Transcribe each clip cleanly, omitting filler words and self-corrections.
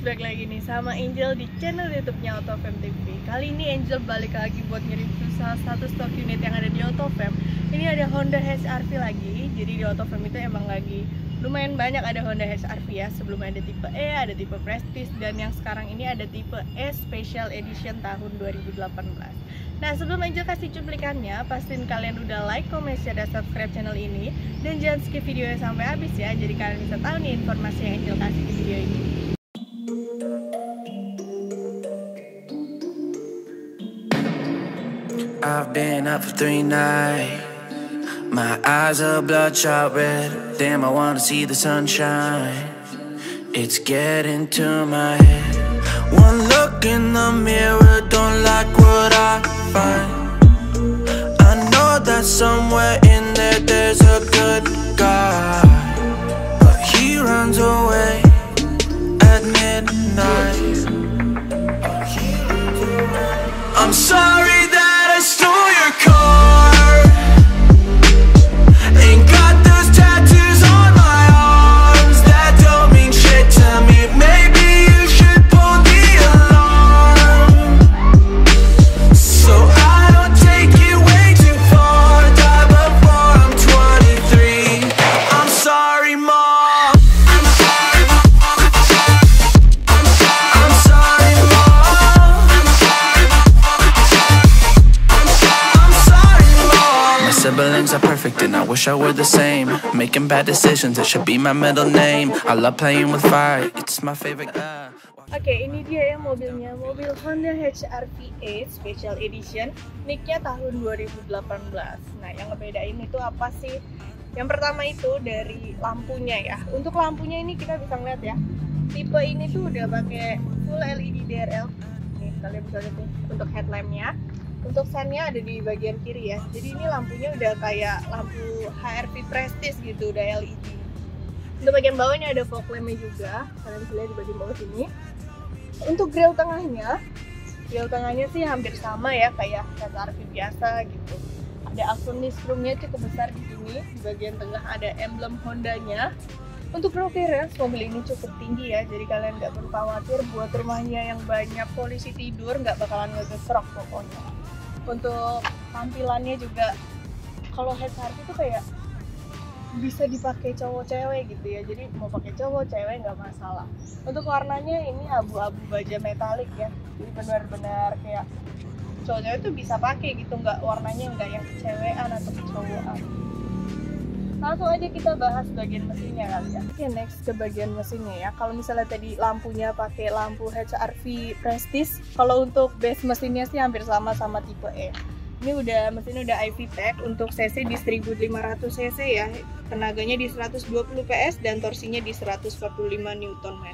balik lagi nih sama Angel di channel YouTube-nya Autofam TV. Kali ini Angel balik lagi buat nge-review salah satu stok unit yang ada di Autofam. Ini ada Honda HR-V lagi. Jadi di Autofam itu emang lagi lumayan banyak ada Honda HR-V ya. Sebelumnya ada tipe E, ada tipe Prestige, dan yang sekarang ini ada tipe E Special Edition tahun 2018. Nah, sebelum Angel kasih cuplikannya, pastiin kalian udah like, comment, share, dan subscribe channel ini. Dan jangan skip videonya sampai habis ya, jadi kalian bisa tahu nih informasi yang Angel kasih di video ini. I've been up for 3 nights. My eyes are bloodshot red. Damn, I wanna see the sunshine. It's getting to my head. One look in the mirror, don't like what I find. I know that somewhere in there there's a good guy, but he runs away at midnight. I'm sorry that I stole your car. Ain't got those tattoos on my arms that don't mean shit to me. Maybe you should pull the alarm, so I don't take it way too far. Die before I'm 23. I'm sorry, Mom. I'm sorry, Mom. I'm sorry, Mom. I'm sorry, Mom. My siblings are perfect and I wish I were the same. Making bad decisions, it should be my middle name. I love playing with fire, it's my favorite. Oke, ini dia ya mobilnya, mobil Honda HR-V E Special Edition, nicknya tahun 2018. Nah, yang ngebedain itu apa sih? Yang pertama itu dari lampunya ya. Untuk lampunya ini kita bisa ngeliat ya, tipe ini tuh udah pakai full LED DRL. Nih, kalian bisa lihat nih untuk headlampnya. Untuk sunnya ada di bagian kiri ya. Jadi ini lampunya udah kayak lampu HR-V Prestige gitu, udah LED. Untuk bagian bawahnya ada fog lampnya juga, kalian bisa lihat di bagian bawah sini. Untuk grill tengahnya sih hampir sama ya kayak HR-V biasa gitu. Ada aksesoris chrome-nya cukup besar di sini. Di bagian tengah ada emblem Honda-nya. Untuk roof clearance mobil ini cukup tinggi ya, jadi kalian nggak perlu khawatir buat rumahnya yang banyak polisi tidur, nggak bakalan ngegesrok pokoknya. Untuk tampilannya juga, kalau HR-V itu kayak bisa dipakai cowok cewek gitu ya, jadi mau pakai cowok cewek nggak masalah. Untuk warnanya ini abu-abu baja metalik ya, jadi benar-benar kayak cowok cewek tuh bisa pakai gitu, nggak warnanya nggak yang kecewean atau kecowokan. Langsung aja kita bahas bagian mesinnya kali ya. Oke, next ke bagian mesinnya ya. Kalau misalnya tadi lampunya pakai lampu HR-V Prestige, kalau untuk base mesinnya sih hampir sama tipe E. Ini mesinnya udah iVTEC, untuk cc di 1500 cc ya, tenaganya di 120 PS dan torsinya di 145 Nm.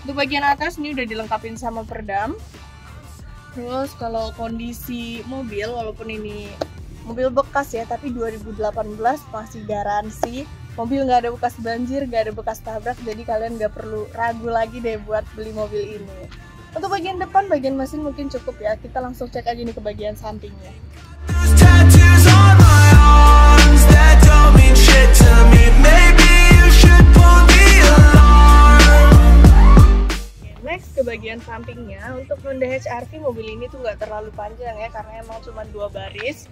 Untuk bagian atas ini udah dilengkapin sama peredam. Terus kalau kondisi mobil, walaupun ini mobil bekas ya, tapi 2018 masih garansi. Mobil nggak ada bekas banjir, nggak ada bekas tabrak, jadi kalian nggak perlu ragu lagi deh buat beli mobil ini. Untuk bagian depan, bagian mesin mungkin cukup ya. Kita langsung cek aja nih ke bagian sampingnya. Next ke bagian sampingnya, untuk Honda HR-V mobil ini tuh nggak terlalu panjang ya, karena emang cuma 2 baris.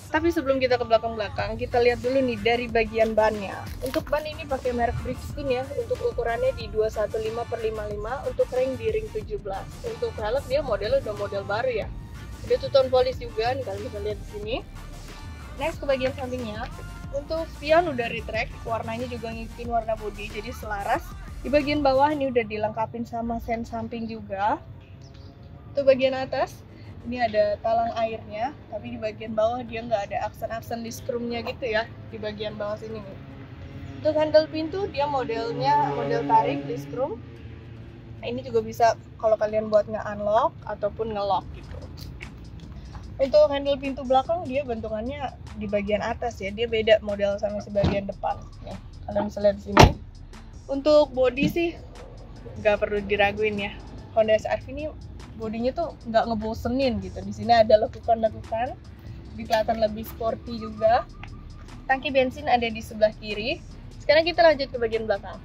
Tapi sebelum kita ke belakang-belakang, kita lihat dulu nih dari bagian bannya. Untuk ban ini pakai merek Bridgestone ya. Untuk ukurannya di 215/55, untuk ring di ring 17. Untuk velg dia modelnya udah model baru ya. Udah two-tone polish juga nih, kalian bisa lihat di sini. Next ke bagian sampingnya. Untuk spion udah retract, warnanya juga ngikutin warna bodi, jadi selaras. Di bagian bawah ini udah dilengkapin sama sen samping juga. Untuk bagian atas, ini ada talang airnya, tapi di bagian bawah dia nggak ada aksen-aksen di skrum-nya gitu ya, di bagian bawah sini nih. Untuk handle pintu, dia modelnya model tarik di skrum. Nah, ini juga bisa kalau kalian buat nge-unlock ataupun nge-lock gitu. Untuk handle pintu belakang, dia bentukannya di bagian atas ya, dia beda model sama si bagian depan. Ya, kalian bisa lihat di sini. Untuk bodi sih nggak perlu diraguin ya, Honda HR-V ini bodinya tuh nggak ngebosenin gitu. Di sini ada lekukan-lekukan, kelihatan lebih sporty juga. Tangki bensin ada di sebelah kiri. Sekarang kita lanjut ke bagian belakang.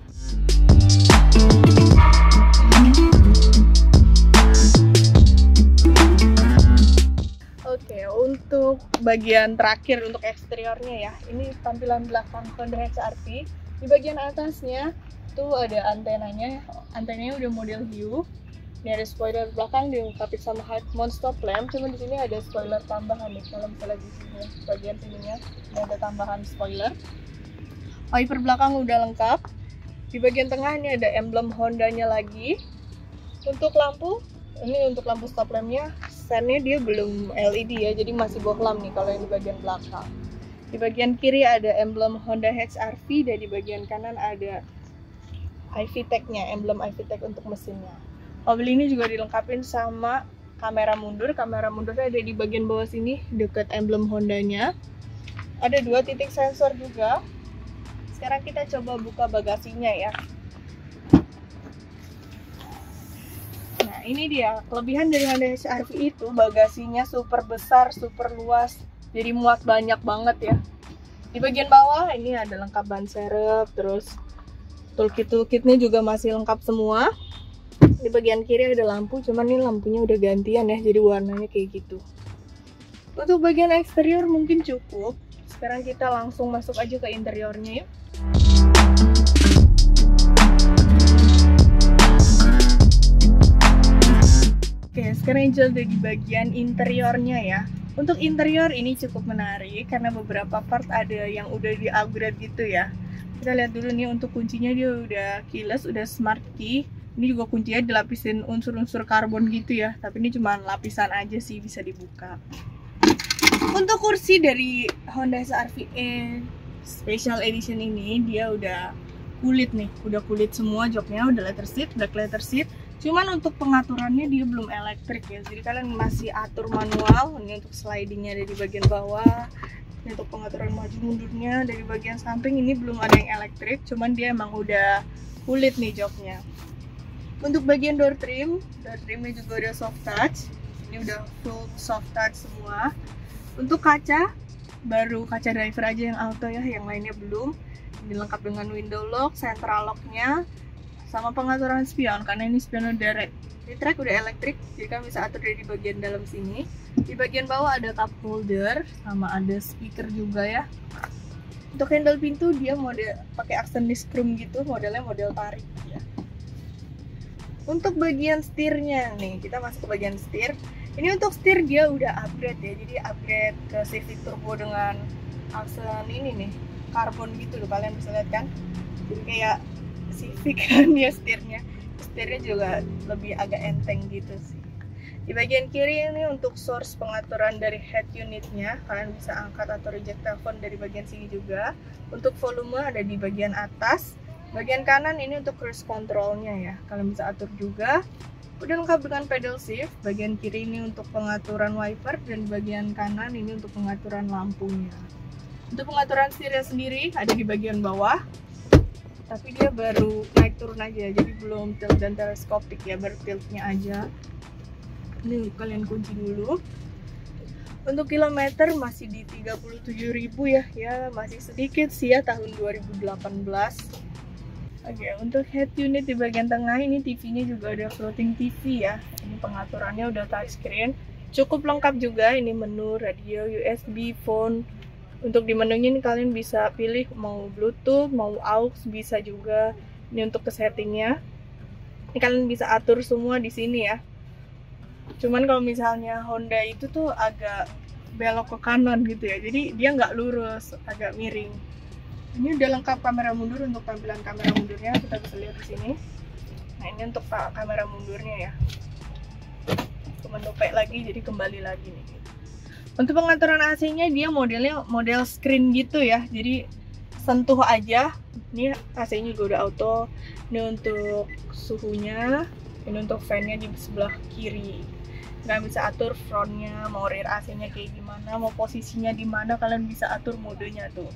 Oke, untuk bagian terakhir untuk eksteriornya ya, ini tampilan belakang Honda HR-V. Di bagian atasnya tuh ada antenanya udah model hiu. Ini ada spoiler belakang dilengkapi sama head mount stop lamp, cuma di sini ada spoiler tambahan nih. Kalau misalnya di sini bagian sininya ada tambahan spoiler. Wiper belakang udah lengkap. Di bagian tengah ini ada emblem Hondanya lagi. Untuk lampu, ini untuk lampu stop lampnya, sennya dia belum LED ya, jadi masih bohlam nih kalau yang di bagian belakang. Di bagian kiri ada emblem Honda HR-V dan di bagian kanan ada iVTEC-nya, emblem iVTEC untuk mesinnya. Mobil ini juga dilengkapi sama kamera mundur. Kamera mundurnya ada di bagian bawah sini, dekat emblem Hondanya. Ada 2 titik sensor juga. Sekarang kita coba buka bagasinya ya. Nah, ini dia kelebihan dari Honda HR-V itu, bagasinya super besar, super luas, jadi muat banyak banget ya. Di bagian bawah ini ada lengkap ban serep, terus toolkit-toolkitnya juga masih lengkap semua. Di bagian kiri ada lampu, cuman ini lampunya udah gantian ya, jadi warnanya kayak gitu. Untuk bagian eksterior mungkin cukup. Sekarang kita langsung masuk aja ke interiornya yuk. Oke, sekarang Angel udah di bagian interiornya ya. Untuk interior ini cukup menarik karena beberapa part ada yang udah di-upgrade gitu ya. Kita lihat dulu nih, untuk kuncinya dia udah keyless, udah smart key. Ini juga kuncinya dilapisin unsur-unsur karbon gitu ya, tapi ini cuma lapisan aja sih, bisa dibuka. Untuk kursi dari Honda HR-V Special Edition ini, dia udah kulit nih, udah kulit semua, joknya udah leather seat, black leather seat. Cuman untuk pengaturannya dia belum elektrik ya, jadi kalian masih atur manual. Ini untuk slidingnya ada di bagian bawah, ini untuk pengaturan maju mundurnya dari bagian samping. Ini belum ada yang elektrik, cuman dia emang udah kulit nih joknya. Untuk bagian door trimnya juga udah soft touch. Ini udah full soft touch semua. Untuk kaca, baru kaca driver aja yang auto ya, yang lainnya belum. Ini lengkap dengan window lock, central locknya, sama pengaturan spion, karena ini spion udah retract, udah elektrik, jadi kalian bisa atur dari bagian dalam sini. Di bagian bawah ada cup holder, sama ada speaker juga ya. Untuk handle pintu dia model pakai aksen chrome gitu, modelnya model tarik ya. Untuk bagian setirnya nih, kita masuk ke bagian setir. Ini untuk setir dia udah upgrade ya, jadi upgrade ke Civic Turbo dengan aksen ini nih, karbon gitu loh, kalian bisa lihat kan. Jadi kayak Civic kan ya setirnya. Setirnya juga lebih agak enteng gitu sih. Di bagian kiri ini untuk source pengaturan dari head unitnya, kalian bisa angkat atau reject telepon dari bagian sini juga. Untuk volume ada di bagian atas. Bagian kanan ini untuk cruise controlnya ya, kalian bisa atur juga. Udah lengkap dengan pedal shift. Bagian kiri ini untuk pengaturan wiper, dan bagian kanan ini untuk pengaturan lampunya. Untuk pengaturan setirnya sendiri ada di bagian bawah, tapi dia baru naik turun aja, jadi belum tilt dan teleskopik ya, baru tiltnya aja. Ini kalian kunci dulu. Untuk kilometer masih di 37.000 ya, masih sedikit sih ya, tahun 2018. Oke, untuk head unit di bagian tengah ini TV-nya juga ada floating TV ya. Ini pengaturannya udah touchscreen, cukup lengkap juga. Ini menu, radio, USB, phone. Untuk di menunya ini kalian bisa pilih mau Bluetooth, mau aux, bisa juga. Ini untuk ke settingnya. Ini kalian bisa atur semua di sini ya. Cuman kalau misalnya Honda itu tuh agak belok ke kanan gitu ya, jadi dia nggak lurus, agak miring. Ini udah lengkap kamera mundur. Untuk tampilan kamera mundurnya kita bisa lihat di sini. Nah, ini untuk kamera mundurnya ya. Menu P lagi, jadi kembali lagi nih. Untuk pengaturan AC-nya dia modelnya model screen gitu ya. Jadi sentuh aja. Ini AC-nya juga udah auto. Ini untuk suhunya. Ini untuk fan-nya di sebelah kiri. Kalian bisa atur frontnya, mau rear AC-nya kayak gimana, mau posisinya di mana, kalian bisa atur modenya tuh.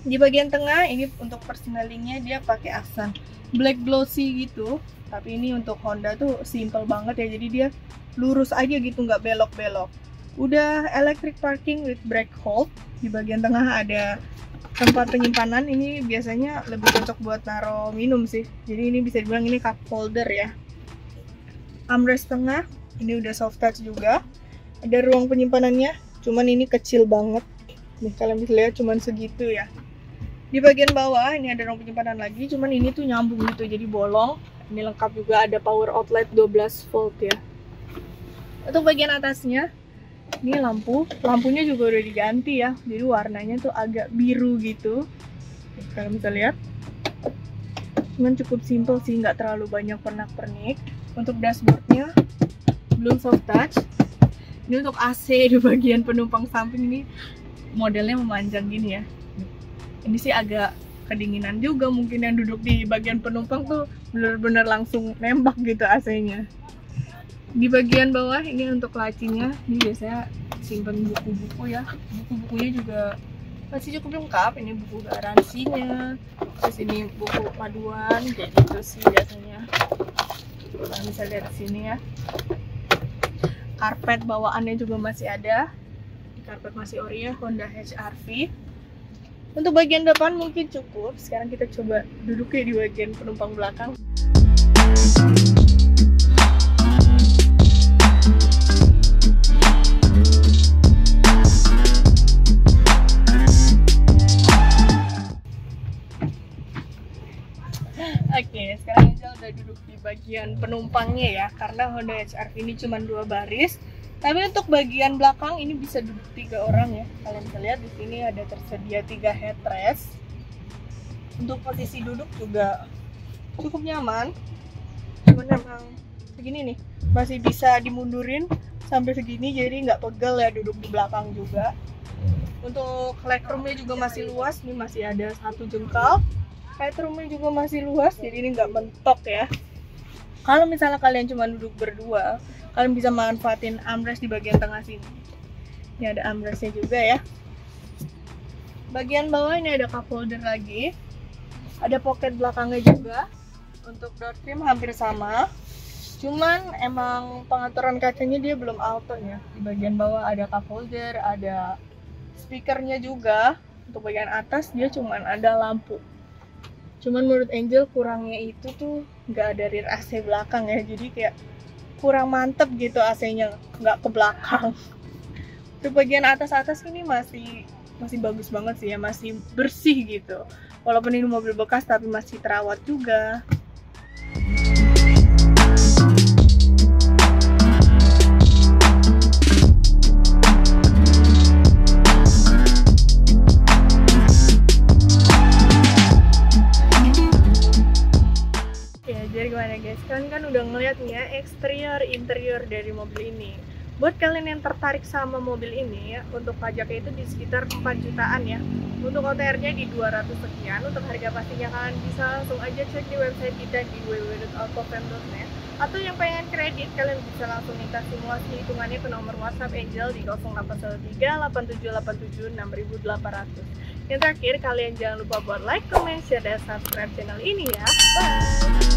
Di bagian tengah ini untuk personalingnya dia pakai aksen black glossy gitu, tapi ini untuk Honda tuh simple banget ya, jadi dia lurus aja gitu, nggak belok-belok. Udah electric parking with brake hold. Di bagian tengah ada tempat penyimpanan, ini biasanya lebih cocok buat naruh minum sih, jadi ini bisa dibilang ini cup holder ya. Armrest tengah ini udah soft touch juga. Ada ruang penyimpanannya, cuman ini kecil banget. Nih kalian bisa lihat cuman segitu ya. Di bagian bawah ini ada ruang penyimpanan lagi, cuman ini tuh nyambung gitu, jadi bolong. Ini lengkap juga ada power outlet 12 volt ya. Untuk bagian atasnya, ini lampunya juga udah diganti ya, jadi warnanya tuh agak biru gitu. Kalian bisa lihat. Cuman cukup simple sih, nggak terlalu banyak pernak-pernik. Untuk dashboardnya belum soft touch. Ini untuk AC di bagian penumpang samping, ini modelnya memanjang gini ya. Ini sih agak kedinginan juga, mungkin yang duduk di bagian penumpang tuh bener-bener langsung nembak gitu AC-nya. Di bagian bawah ini untuk lacinya, ini biasanya simpen buku-buku ya. Buku-bukunya juga masih cukup lengkap. Ini buku garansinya, terus ini buku paduan, kayak gitu sih biasanya. Kalian bisa lihat di sini ya. Karpet bawaannya juga masih ada. Karpet masih ori ya, Honda HR-V. Untuk bagian depan mungkin cukup. Sekarang kita coba duduknya di bagian penumpang belakang. Oke, sekarang Angel udah duduk di bagian penumpangnya ya, karena Honda HR-V ini cuma 2 baris. Tapi untuk bagian belakang ini bisa duduk 3 orang ya. Kalian bisa lihat di sini ada tersedia 3 headrest. Untuk posisi duduk juga cukup nyaman. Cuman memang segini nih, masih bisa dimundurin sampai segini, jadi nggak pegel ya duduk di belakang juga. Untuk legroomnya juga masih luas, ini masih ada 1 jengkal. Headroomnya juga masih luas, jadi ini nggak mentok ya. Kalau misalnya kalian cuma duduk berdua, kalian bisa manfaatin armrest di bagian tengah sini. Ini ada armrestnya juga ya. Bagian bawah ini ada cup holder lagi. Ada pocket belakangnya juga. Untuk door trim hampir sama. Cuman emang pengaturan kacanya dia belum auto ya. Di bagian bawah ada cup holder, ada speakernya juga. Untuk bagian atas dia cuman ada lampu. Cuman menurut Angel kurangnya itu tuh nggak ada rear AC belakang ya, jadi kayak kurang mantep gitu AC-nya, nggak ke belakang. Untuk bagian atas ini masih bagus banget sih ya, masih bersih gitu. Walaupun ini mobil bekas tapi masih terawat juga. Jadi gimana guys, kalian kan udah ngeliat nih ya eksterior interior dari mobil ini. Buat kalian yang tertarik sama mobil ini ya, untuk pajaknya itu di sekitar 4 jutaan ya. Untuk OTR-nya di 200 sekian. Untuk harga pastinya kalian bisa langsung aja cek di website kita di www.autofam.net. Atau yang pengen kredit, kalian bisa langsung minta simulasi hitungannya ke nomor WhatsApp Angel di 0813 8787 6800. Yang terakhir, kalian jangan lupa buat like, comment, share, dan subscribe channel ini ya. Bye!